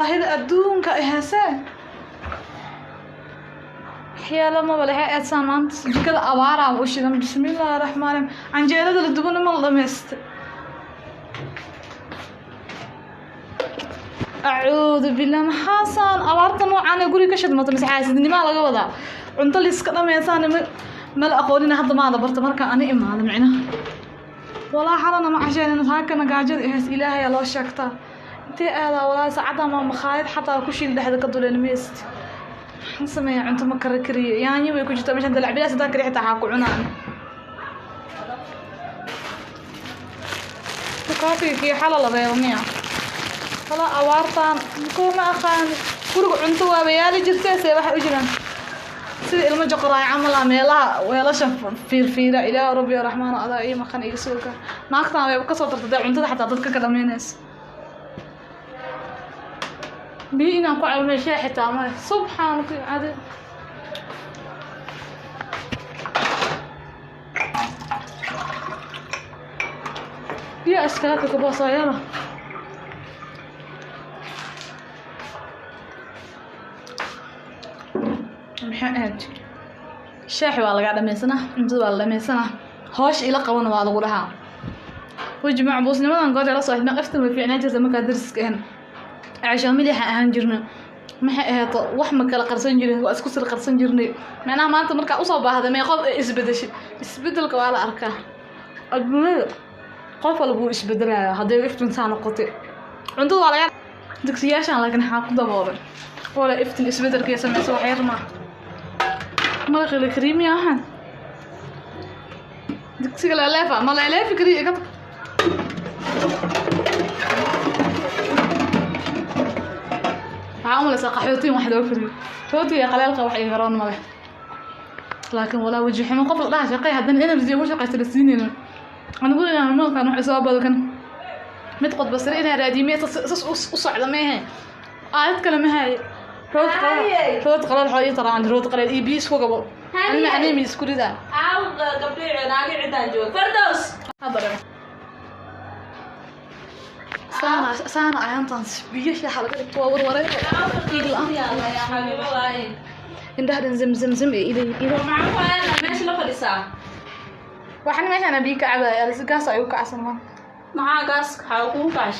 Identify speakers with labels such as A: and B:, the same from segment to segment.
A: هذا أدون كإحسان حيالا ما بلها إنسان أنت كذا أوارا وش ذا بسم الله الرحمن الرحيم عن جيلة الدبون ما الله مست أعوذ بالله محاسن أوارتنا وعنا يقولي كشد ما تمسح حاسدني ما لقى وضع عن طلي سكنا ما إنسان ما الأقولين هذا ما ضبرت مركا أنا إما هذا معنا ولا حرنا ما عشان هكذا قاعد إحس إلهي الله شكته أنت هذا ولا ساعتها ما مخالد حتى كل شيء لحد كدول الميست نسمع أنت مكركري يعني ويكون جت مش عند العبيد أصدق ريحة حاكو عنان تكافي في حلا لبيوميا فلا أوارطان كوما أخان كل عنتوا بيالي جرتة واحد أجرا سيد المجقراء عملا ميلا ويلا شف فير إلى ربي الرحمن الله أي مكان يسوق ناقطع ويبقى تدع عنتوا حتى تذكر كلام الناس بينا قاعد ماشي حتى ما سبحانك عاد يا أسكاتك بصايرة محمد الشاحي والله قاعدة ميسنة انت والله ميسنة هوش إلى قوانا والله قولها وجمع بوسني ما نقعد على صاحب ما قفتم في عناية زي ما كان درس كهن عشان مليحة أهان جرنا ما هي وحمة كلا قرصين جرنا وأسكوس القرصين جرنا معناها ما أنت مركع أصاب هذا ما يقف إسبدل كوالا أركاه الجميل قف ولا بو إسبدل هذا يفتن إنسان قطع عنده ولا دكسياش أنا لكن حاق ضبابا ولا إفتن إسبدل كي سمع سوى حير ما غير الكريم يا أهان دكسي لا لافة ما لا لافة كريم عامل ساقحيتين واحد أكثر فوتي يا قلال قوي يقرون مله لكن ولا وجه حمى قبل لا شقي هذا الانرجي وش قيت السنين أنا أقول أنا ما كانوا حسابه كان متقد بس إنها راديمية أصعد ما هي أتكلم هاي فوت قلال حقيقي ترى عند روت قلال إي بيس فوق قبل أنا من سكولي ذا
B: عاود قبل ناقي عدان جو فردوس
A: هذا سانا أيام تنس بيش يا حلقة تواور ورا
B: يلا يا حبيبي والله
A: إن ده زم إلى
B: معك أنا ماشي لفلسا
A: وحنا ماشي أنا بيك عبا يا لسه قاس أيوك عسل
B: معاه قاس حاوكون كاش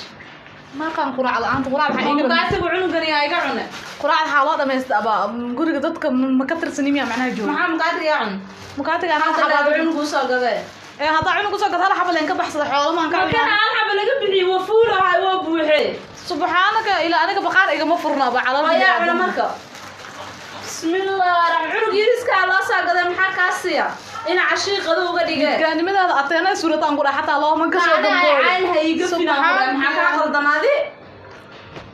A: ما كان قراء على أنت قراء الحقيقة
B: ما قاس يقولون قرية يقعونه
A: قراء الحالات ما يستقبل قولي قدتك من مكتر سنين معناها جو
B: معاه مقادر يعني
A: مكاتب أنا
B: حبا يقولون قوسا قبل
A: هذا عنو قصة قتال حبل إنك بحصل حوالي ما كان
B: كان حبل قبلي وفوله هاي وبوحي
A: سبحانك إلى أنك بقار إيجا مفرنا بعلى
B: يا على مركب بسم الله الرحمن الرحيم يرسك الله ساقد محاك عسيا إن عشيق ذو قديقة
A: كان من هذا أعطينا سورة أنقول حتى الله ما كسر
B: أنا عين هيجي فينا محاك عقل دمادي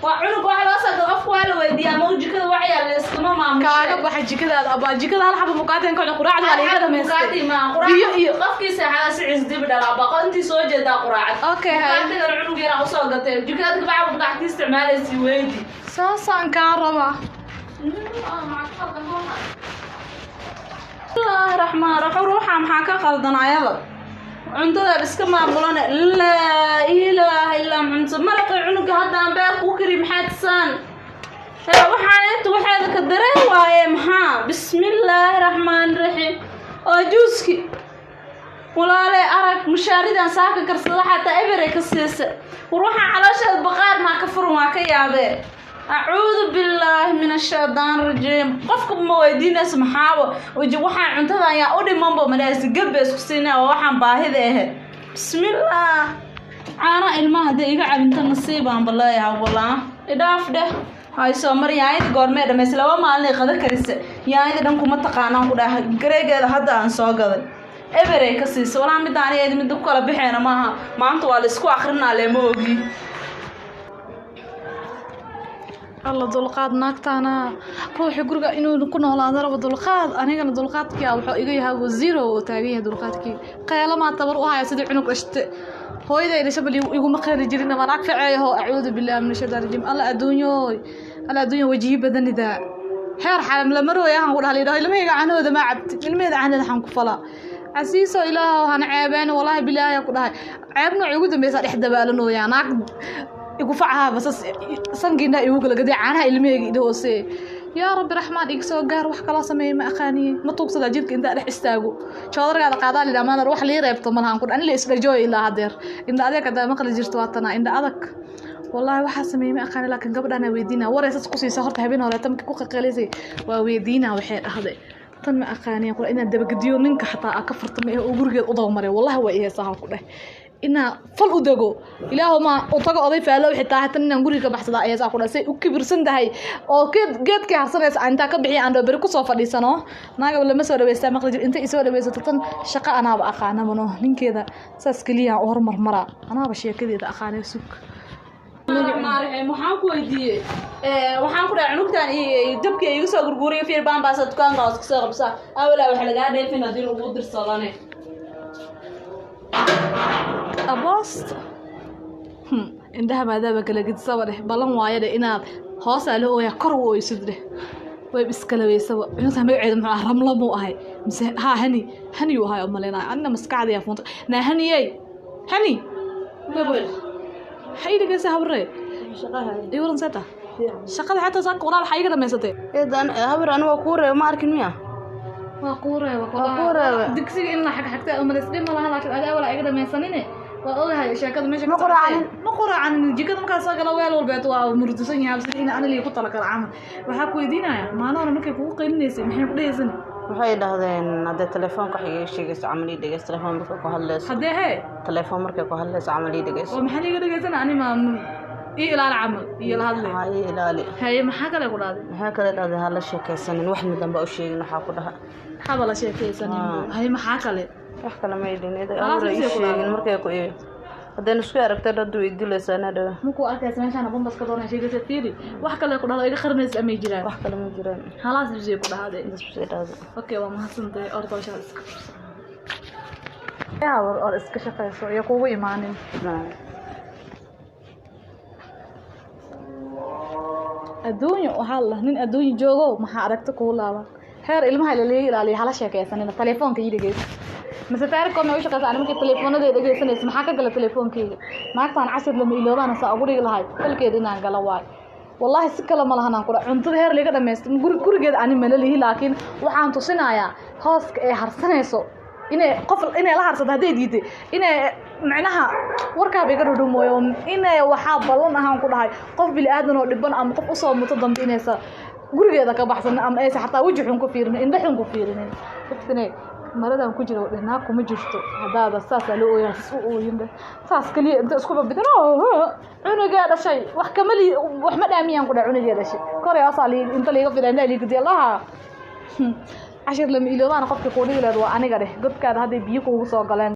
B: وعنق واحد أصلا أفوال ويدي أموج كذا وعي على الاستماع مع
A: كأنك بحج كذا أبا جي كذا هالحب مقاتل كنا قراءة على هذا ما
B: مقاتل ما قراءة قف كيس على سعيز دي بدل أبا أنتي سوجة دا قراءة
A: أوكي هاي
B: مقاتل العنق يرى أصلا قتل جي كذا تبع وقعت استعمال السويدي
A: ساسا كهرباء
B: الله الرحمن الرحيم روحها محاكا قلدنا يلا عندها بس كما بقولنا لا إله إلا أنت مرق العنق هذا أنباك وكريم حادثان وحانيت وحيد كدري وايم ها بسم الله الرحمن الرحيم أجوزكي ولا لي أرك مشاردان ساكا كرسل حتى إبريك السيسة وروحا على شهد بقار ما كفروا ما كيابي أعوذ بالله من الشيطان الرجيم قفكم مويدين اسمحاوة وجوحا عنتظا يا أودي مامبو ملاس قبس كسينا ووحا باهده بسم الله عانا المهدي إيقا انت نصيبان بالله يا والله إداف ده هاي سومر يايد غورمي دميس لوا مالني قدا كريسه يايد دhan kuma taqaanaan ku dhahay gareegeeda hadda aan soo gaday eberay ka siisay walaa mid aan yeedin mid ku kala bixeena maaha maanta waa la isku akhrinaa leemo ogi
A: الله دلقات ناقتنا روحي قرقة إنه نكون على ضرب دلقات أنا كان دلقاتك يا وحو إيجيها وزيرو وتاجيها دلقاتك قيلا ما تبروها يا سيدي عنق أشت هو إذا إلى شبلي يقوم مقر رجلنا ما راك فعيه أعوذ بالله من الشيطان الرجيم الله الدنيا وجيه بدن ذا حير حالم لمروا يا هنقول هالي ده لما يجي عنه ذا ما عبت من ماذا عنه ذا حنكفلا عسيسو إله وهن عيبان والله بالله يقول هاي عيبنا عقود بيصير إحدى بالنا يا ناق igu facaha bas sangiina igu kala gaday caanaha ilmeyga idhoose yaa rabbi raxmaan iga soo gaar wax kala sameeyay ma aqaaniye ma tuugsada jidka inta dhex istaago joodargaada qaadaa li dhamaana wax lii reebto malahan ku dhan la isdhajooy ilaa hadeer inda adeeg kada ma qala jirto waatana inda adag wallahi waxa sameeyay ma aqaani laakiin gabadhana weydiina wareysas ku siisa horta habeen hore tamki ku qaqaleysay waa weydiina waxay dhahday tan ma aqaaniye qura inaan dabagadiyo ninka xataa ka fartamo ee gurigeed u dawmaray wallahi way iheesaha ku dheh ina fal u dago ilaahu ma u tago oday faalo xitaa tan inaan guriga baxsada ayay saa ku dhasay u kibirsan tahay oo geedka harsanaysa inta ka bixi aan bari ku soo fadhiisano naaga lama soo dhaweystaa maqlid inta isoo dhaweysato tan shaqo anaaba aqaana mano ninkeeda saas kaliya oo hormar mara anaaba sheekadeeda aqaanay suuq
B: waxaan ku weydiiyey waxaan ku dhahay cunugtan iyo dabkii igu soo gurguuriyo fiir baanbaasa dukaanka hoos kasoo qabsa awalaa waxa lagaa dheefin haddii ugu dirsadane
A: abost indhaha maadaama kala gedisaba dheh balan waayo dheh inaad hoosaa la ooyaa kor u oysid dheh way iskala weysaba cunugta magaceeda muxuu ah ramla muu ahay mise haa hani uu ahay oo maleynayo anina maskaxdaya fuunta naa haniyey hani waxay dhegeysa habre iyo waran seta shaqada xataa saaka walaal waxay iga dhamaysatay
B: eedan habar aniga ku reeb ma arkin miya
A: waa ku reeb digsiga in la xagxagtay ama isdhim malaha laakiin adaa wala iga dhamaysanine waa ogahay sheekada meesha ma qoraacan jikada markaa soo gala weel walbeed waa murdisan yahay sida in aan li ku tala kala camal waxa ku weydiinaya maanoona markay kugu qeylinaysa maxay ku dhaysan
B: waxay dhahdeen hadda telefoonka xigay sheegaysa amali dhageys telefoon markay ku hadlayso
A: hadee he
B: telefoon markay ku hadlayso amali dhageys
A: oo maxay iga dhageysan ani ma ilaali camal iyo la hadlay
B: hay ilaali
A: hay maxaa kale ku dhaaday
B: maxaa kale dhaaday hala sheekaysanin wax midan ba u sheegin waxa ku dhaha
A: haba la sheekaysanin hay maxaa kale
B: wax kale ma idin sheegin markay ku iyo hadeen isku aragtay dad way dilaysaana dhaw
A: muku arkaysa meeshaan bombas ka doonay sheegaysa tiiri wax kale ku dhahdo iga qarnaysa ama jiraan
B: wax kale ma jiraan
A: halaas bisay ku dhahday
B: okay
A: waa mahadsantahay ordasha iska yaa war iska shaqayso iyo kugu imaanin adduunyo waxa la nin adduunyo joogo maxaa aragta ku laaban heer ilmaha la leeyahay ilaaliya hala sheekaysanina telefoonka ii dhageys mise taariikh ma u shaqaysaa ani markii telefoonada dhageysanaysa maxaa ka gala telefoonkeyga maagtaan cashir lama iloobaan saa ugu dhigi lahayd qalkeeda inaan gala waay wallahi si kala ma lahanaan ku cuntada heer laga dhameystay gurigeeda ani ma leeyahay laakiin waxaan tusinayaa hooska ee harsanayso inay la harsado haday diiday inay macnaha warkaaba iga dhudhumooyo inay waxaa ballan ahaan ku dhahay qof bili aadan oo dhiban ama qof usoo muto dambe inaysa gurigeeda ka baxsan ama aysa xataa weji xun ku fiirinin indha xun ku fiirinin dadkane maradan ku jira dhinaa kuma jirto hadaada saas loo ooyaa u ooyin saas kaliya inta isku babidin cunuga dhashay wax kamali wax ma dhaamiyaan ku dhac cunuga dhashay kore asaali inta liiga fidan liiga diyaalaha cashir lama iloobaan qofka ku dhigay waa aniga dheh godkaada haday biyo kugu soo galeen